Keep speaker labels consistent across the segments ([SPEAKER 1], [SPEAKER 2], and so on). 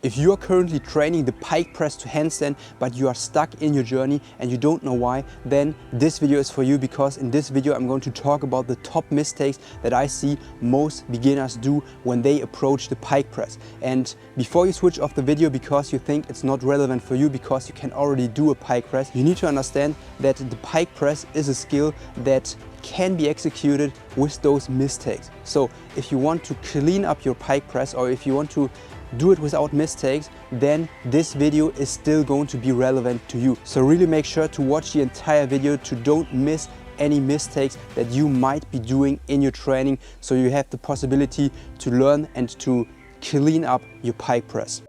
[SPEAKER 1] If you are currently training the pike press to handstand, but you are stuck in your journey and you don't know why, then this video is for you, because in this video I'm going to talk about the top mistakes that I see most beginners do when they approach the pike press. And before you switch off the video because you think it's not relevant for you because you can already do a pike press, you need to understand that the pike press is a skill that can be executed with those mistakes. So if you want to clean up your pike press, or if you want to do it without mistakes, then this video is still going to be relevant to you. So really make sure to watch the entire video to don't miss any mistakes that you might be doing in your training, so you have the possibility to learn and to clean up your pike press.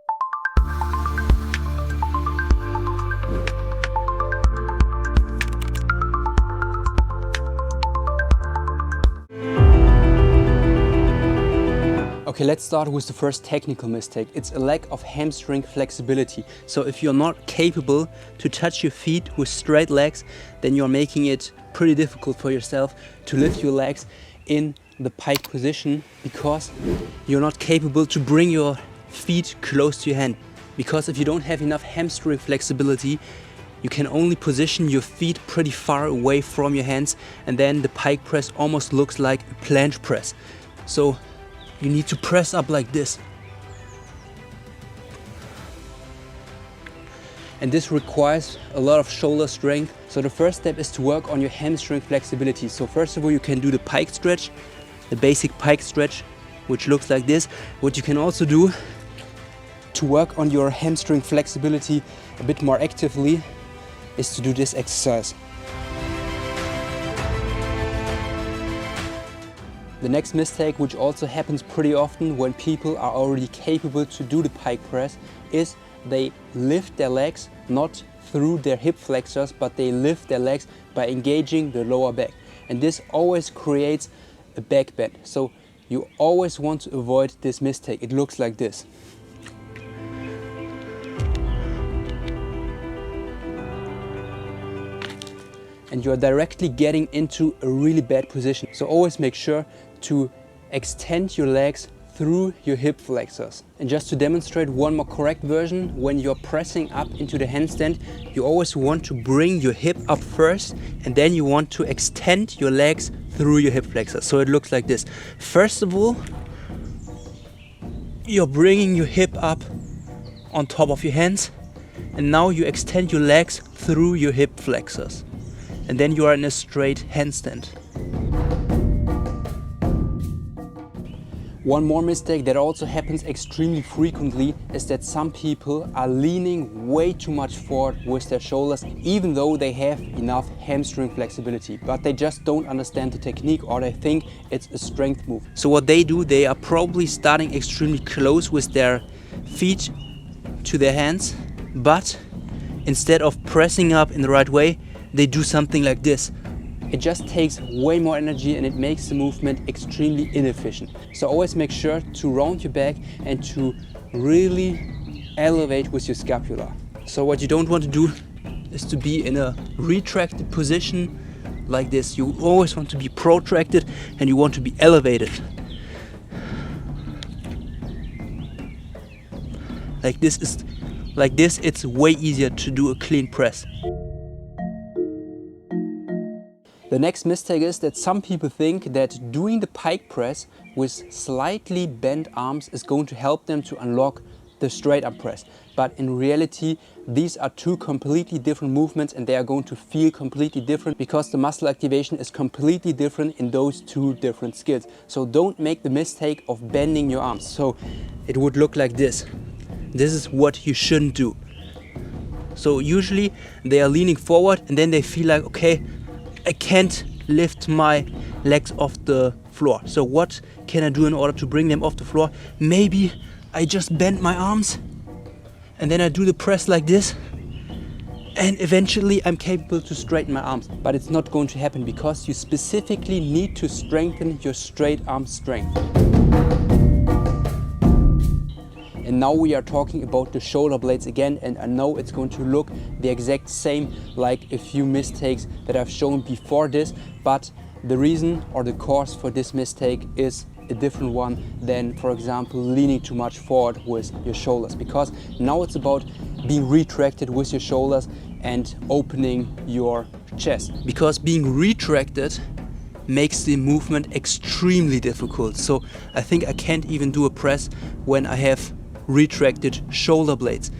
[SPEAKER 1] Okay, let's start with the first technical mistake. It's a lack of hamstring flexibility. So if you're not capable to touch your feet with straight legs, then you're making it pretty difficult for yourself to lift your legs in the pike position, because you're not capable to bring your feet close to your hand. Because if you don't have enough hamstring flexibility, you can only position your feet pretty far away from your hands, and then the pike press almost looks like a planche press. So you need to press up like this. And this requires a lot of shoulder strength. So the first step is to work on your hamstring flexibility. So first of all, you can do the pike stretch, the basic pike stretch, which looks like this. What you can also do to work on your hamstring flexibility a bit more actively is to do this exercise. The next mistake, which also happens pretty often when people are already capable to do the pike press, is they lift their legs not through their hip flexors, but they lift their legs by engaging the lower back. And this always creates a back bend. So you always want to avoid this mistake. It looks like this. And you are directly getting into a really bad position. So always make sure to extend your legs through your hip flexors. And just to demonstrate one more correct version, when you're pressing up into the handstand, you always want to bring your hip up first, and then you want to extend your legs through your hip flexors. So it looks like this. First of all, you're bringing your hip up on top of your hands, and now you extend your legs through your hip flexors. And then you are in a straight handstand. One more mistake that also happens extremely frequently is that some people are leaning way too much forward with their shoulders, even though they have enough hamstring flexibility, but they just don't understand the technique, or they think it's a strength move. So what they do, they are probably starting extremely close with their feet to their hands, but instead of pressing up in the right way, they do something like this. It just takes way more energy and it makes the movement extremely inefficient. So always make sure to round your back and to really elevate with your scapula. So what you don't want to do is to be in a retracted position like this. You always want to be protracted and you want to be elevated. Like this, it's way easier to do a clean press. The next mistake is that some people think that doing the pike press with slightly bent arms is going to help them to unlock the straight arm press. But in reality, these are two completely different movements, and they are going to feel completely different because the muscle activation is completely different in those two different skills. So don't make the mistake of bending your arms. So it would look like this. This is what you shouldn't do. So usually they are leaning forward and then they feel like, okay, I can't lift my legs off the floor. So what can I do in order to bring them off the floor? Maybe I just bend my arms and then I do the press like this, and eventually I'm capable to straighten my arms. But it's not going to happen because you specifically need to strengthen your straight arm strength. And now we are talking about the shoulder blades again, and I know it's going to look the exact same like a few mistakes that I've shown before this, but the reason or the cause for this mistake is a different one than, for example, leaning too much forward with your shoulders, because now it's about being retracted with your shoulders and opening your chest, because being retracted makes the movement extremely difficult. So I think I can't even do a press when I have retracted shoulder blades.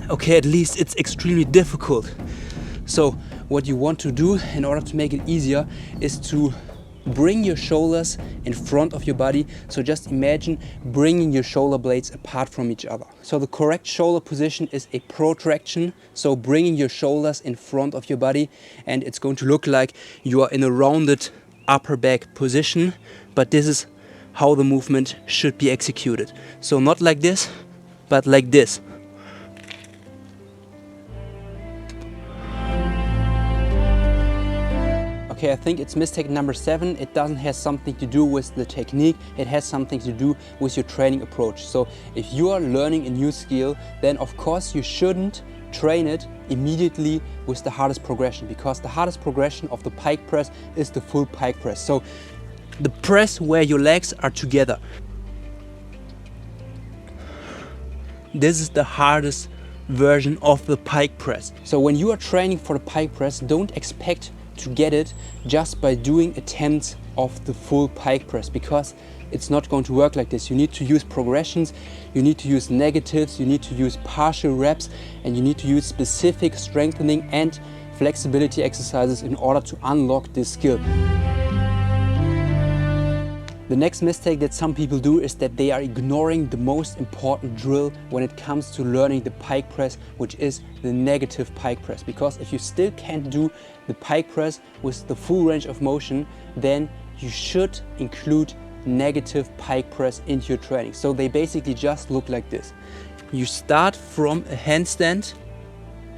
[SPEAKER 1] Okay, at least it's extremely difficult. So what you want to do in order to make it easier is to bring your shoulders in front of your body. So just imagine bringing your shoulder blades apart from each other. So the correct shoulder position is a protraction, so bringing your shoulders in front of your body, and it's going to look like you are in a rounded upper back position, but this is how the movement should be executed. So not like this, but like this. Okay, I think it's mistake number 7. It doesn't have something to do with the technique, it has something to do with your training approach. So if you are learning a new skill, then of course you shouldn't train it immediately with the hardest progression, because the hardest progression of the pike press is the full pike press. So the press where your legs are together. This is the hardest version of the pike press. So when you are training for the pike press, don't expect to get it just by doing attempts of the full pike press, because it's not going to work like this. You need to use progressions, you need to use negatives, you need to use partial reps, and you need to use specific strengthening and flexibility exercises in order to unlock this skill. The next mistake that some people do is that they are ignoring the most important drill when it comes to learning the pike press, which is the negative pike press. Because if you still can't do the pike press with the full range of motion, then you should include negative pike press into your training. So they basically just look like this. You start from a handstand,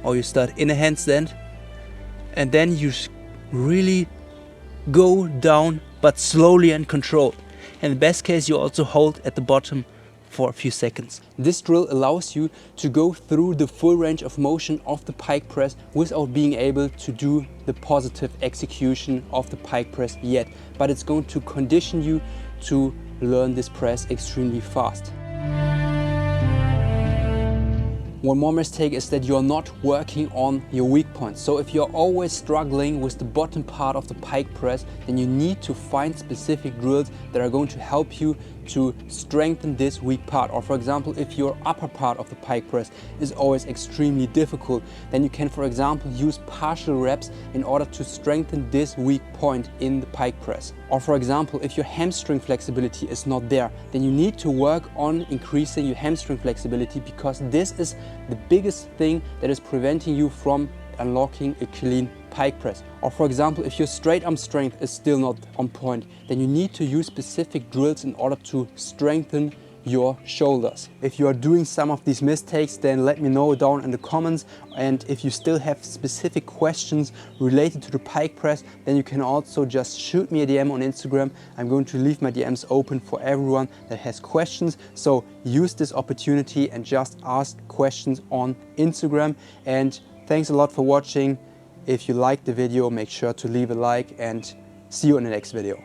[SPEAKER 1] or you start in a handstand, and then you really go down, but slowly and controlled. In the best case, you also hold at the bottom for a few seconds. This drill allows you to go through the full range of motion of the pike press without being able to do the positive execution of the pike press yet. But it's going to condition you to learn this press extremely fast. One more mistake is that you are not working on your weak points. So if you're always struggling with the bottom part of the pike press, then you need to find specific drills that are going to help you to strengthen this weak part. Or for example, if your upper part of the pike press is always extremely difficult, then you can, for example, use partial reps in order to strengthen this weak point in the pike press. Or for example, if your hamstring flexibility is not there, then you need to work on increasing your hamstring flexibility, because this is the biggest thing that is preventing you from unlocking a clean pike press. Or for example, if your straight arm strength is still not on point, then you need to use specific drills in order to strengthen your shoulders. If you are doing some of these mistakes, then let me know down in the comments. And if you still have specific questions related to the pike press, then you can also just shoot me a DM on Instagram. I'm going to leave my DMs open for everyone that has questions. So use this opportunity and just ask questions on Instagram. And thanks a lot for watching. If you liked the video, make sure to leave a like, and see you in the next video.